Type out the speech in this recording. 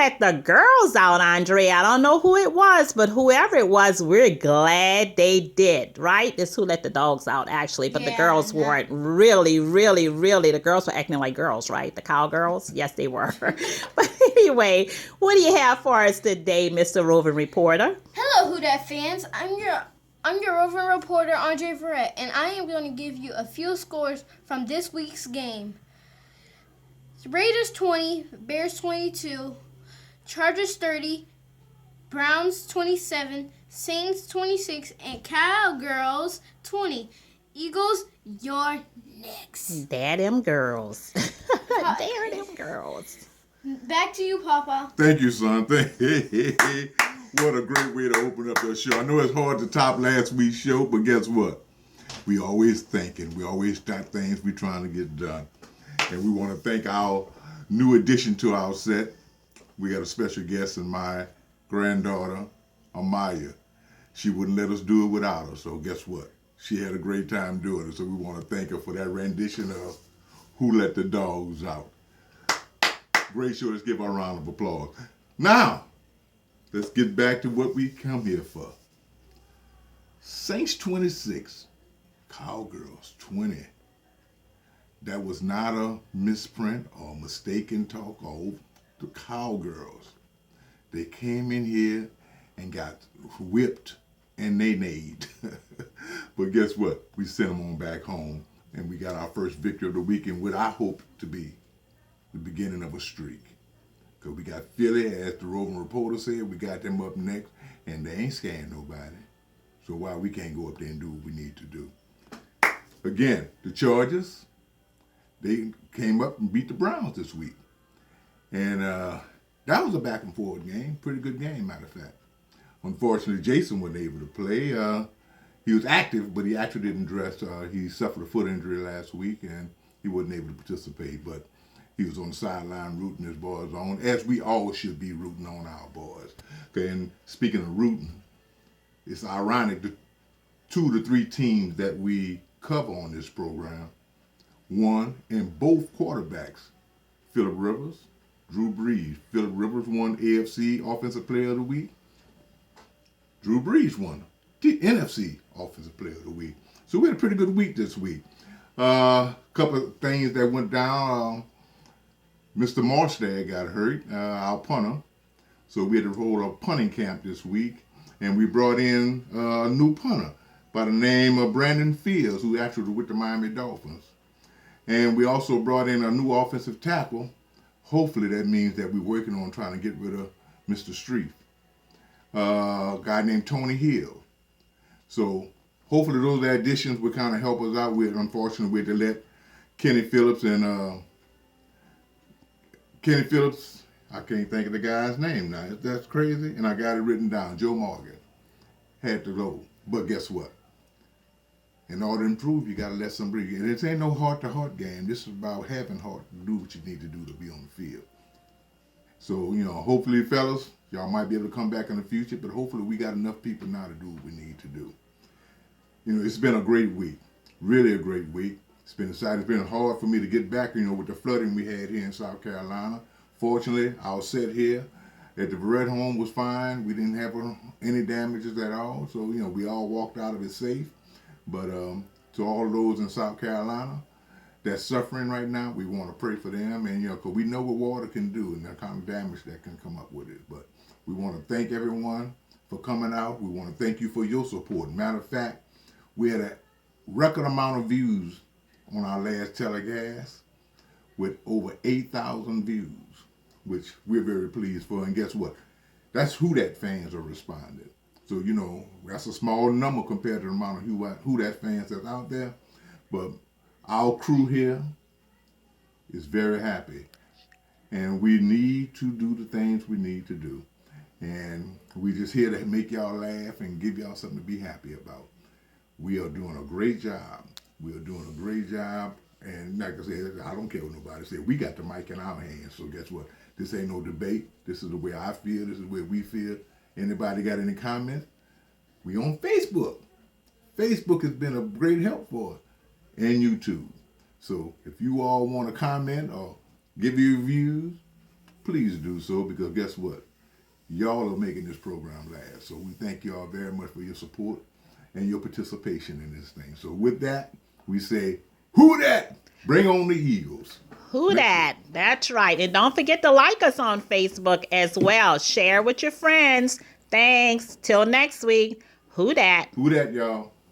let the girls out, Andre. I don't know who it was, but whoever it was, we're glad they did, right? It's who let the dogs out, actually. But the Yeah, girls weren't really, really, really. The girls were acting like girls, right? The cowgirls? Yes, they were. But anyway, what do you have for us today, Mr. Roving Reporter? hello, Who Dat fans. I'm your roving reporter Andre Verrett, and I am going to give you a few scores from this week's game. Raiders 20, Bears 22, Chargers 30, Browns 27, Saints 26, and Cowgirls 20. Eagles, you're next. There them girls. There them girls. Back to you, Papa. Thank you, son. What a great way to open up the show. I know it's hard to top last week's show, but guess what? We always thinking. We always got things we trying to get done. And we want to thank our new addition to our set. We got a special guest and my granddaughter, Amaya. She wouldn't let us do it without her, so guess what? She had a great time doing it, so we want to thank her for that rendition of Who Let the Dogs Out. Great show. Let's give her a round of applause. Now, let's get back to what we come here for. Saints 26, Cowgirls 20. That was not a misprint or mistaken talk or the Cowgirls. They came in here and got whipped and they-nayed. But guess what? We sent them on back home and we got our first victory of the weekend, what I hope to be the beginning of a streak. Because we got Philly, as the roving reporter said, we got them up next, and they ain't scaring nobody. So why we can't go up there and do what we need to do? Again, the Chargers, they came up and beat the Browns this week. And that was a back and forth game, pretty good game, matter of fact. Unfortunately, Jason wasn't able to play. He was active, but he actually didn't dress. He suffered a foot injury last week, and he wasn't able to participate. But he was on the sideline rooting his boys on, as we all should be rooting on our boys. Okay, and speaking of rooting, it's ironic the 2 to 3 teams that we cover on this program won, and both quarterbacks, Phillip Rivers, Drew Brees. Phillip Rivers won AFC Offensive Player of the Week. Drew Brees won the NFC Offensive Player of the Week. So we had a pretty good week this week. Couple of things that went down. Mr. Marstad got hurt, our punter. So we had to hold a punting camp this week. And we brought in a new punter by the name of Brandon Fields, who actually was with the Miami Dolphins. And we also brought in a new offensive tackle. Hopefully that means that we're working on trying to get rid of Mr. Street. A guy named Tony Hill. So hopefully those additions will kind of help us out. Unfortunately, we had to let Kenny Phillips and I can't think of the guy's name now. That's crazy. And I got it written down. Joe Morgan had to go. But guess what? In order to improve, you got to let some breathe. And this ain't no heart-to-heart game. This is about having heart to do what you need to do to be on the field. So, hopefully, fellas, y'all might be able to come back in the future, but hopefully we got enough people now to do what we need to do. It's been a great week. Really a great week. It's been exciting. It's been hard for me to get back, with the flooding we had here in South Carolina. Fortunately, our set here at the Verrett home was fine. We didn't have any damages at all. So, we all walked out of it safe. But to all of those in South Carolina that's suffering right now, we want to pray for them. And, because we know what water can do and the kind of damage that can come up with it. But we want to thank everyone for coming out. We want to thank you for your support. Matter of fact, we had a record amount of views on our last telecast with over 8,000 views, which we're very pleased for. And guess what? That's who that fans are responding. So, that's a small number compared to the amount of who that fans that's out there. But our crew here is very happy. And we need to do the things we need to do. And we just here to make y'all laugh and give y'all something to be happy about. We are doing a great job. We are doing a great job. And like I said, I don't care what nobody says. We got the mic in our hands. So guess what? This ain't no debate. This is the way I feel. This is the way we feel. Anybody got any comments? We on Facebook. Facebook has been a great help for us. And YouTube. So if you all want to comment or give your views, please do so, because guess what? Y'all are making this program last. So we thank y'all very much for your support and your participation in this thing. So with that, we say, who dat? Bring on the Eagles. Who dat? That's right. And don't forget to like us on Facebook as well. Share with your friends. Thanks. Till next week. Who dat? Who dat, y'all?